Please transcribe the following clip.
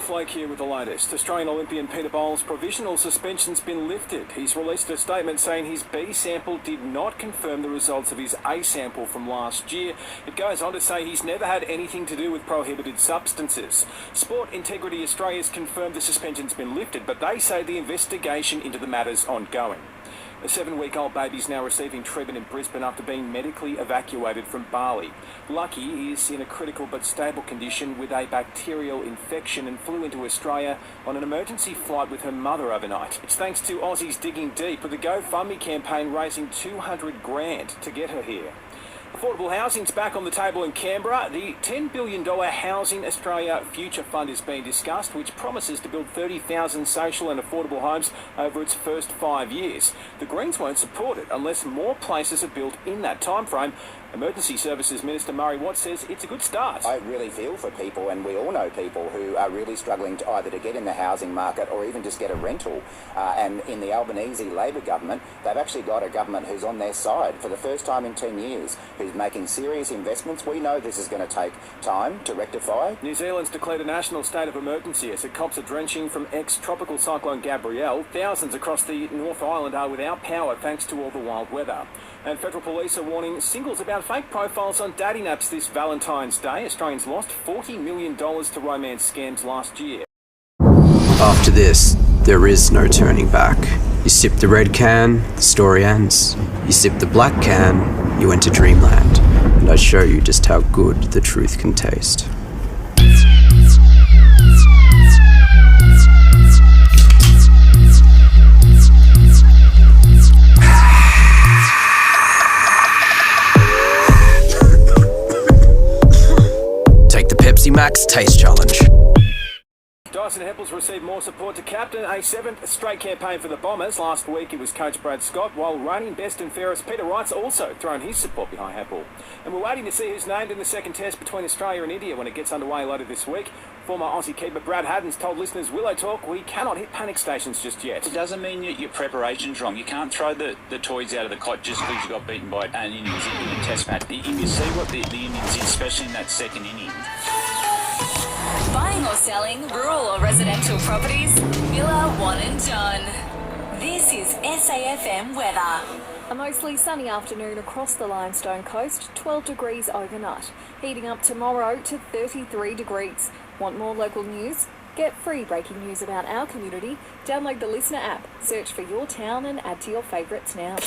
Flake here with the latest. Australian Olympian Peter Bowles' provisional suspension's been lifted. He's released a statement saying his B sample did not confirm the results of his A sample from last year. It goes on to say he's never had anything to do with prohibited substances. Sport Integrity Australia's confirmed the suspension's been lifted, but they say the investigation into the matter's ongoing. A 7-week-old baby is now receiving treatment in Brisbane after being medically evacuated from Bali. Lucky is in a critical but stable condition with a bacterial infection and flew into Australia on an emergency flight with her mother overnight. It's thanks to Aussies digging deep with a GoFundMe campaign raising $200,000 to get her here. Affordable housing's back on the table in Canberra. The $10 billion Housing Australia Future Fund is being discussed, which promises to build 30,000 social and affordable homes over its first 5 years. The Greens won't support it unless more places are built in that timeframe. Emergency Services Minister Murray Watt says it's a good start. I really feel for people, and we all know people who are really struggling to either to get in the housing market or even just get a rental. And in the Albanese Labor government, they've actually got a government who's on their side for the first time in 10 years, who's making serious investments. We know this is going to take time to rectify. New Zealand's declared a national state of emergency as it cops a drenching from ex-tropical cyclone Gabrielle. Thousands across the North Island are without power thanks to all the wild weather. And federal police are warning singles about fake profiles on dating apps this Valentines Day. Australians lost $40 million to romance scams last year. After this, there is no turning back. You sip the red can, the story ends. You sip the black can, you enter dreamland. And I show you just how good the truth can taste. Max Taste Challenge. Dyson Heppels received more support to captain a 7th straight campaign for the Bombers. Last week it was coach Brad Scott, while reigning best and fairest Peter Wright's also thrown his support behind Heppel. And we're waiting to see who's named in the second test between Australia and India when it gets underway later this week. Former Aussie keeper Brad Haddon's told listeners Willow Talk we cannot hit panic stations just yet. It doesn't mean your preparation's wrong. You can't throw the toys out of the cot just because you got beaten by an Indians in the test match. If you see what the Indians did, especially in that second inning. Buying or selling, rural or residential properties, Miller, One and John. This is SAFM weather. A mostly sunny afternoon across the Limestone coast, 12 degrees overnight. Heating up tomorrow to 33 degrees. Want more local news? Get free breaking news about our community. Download the Listener app, search for your town and add to your favourites now.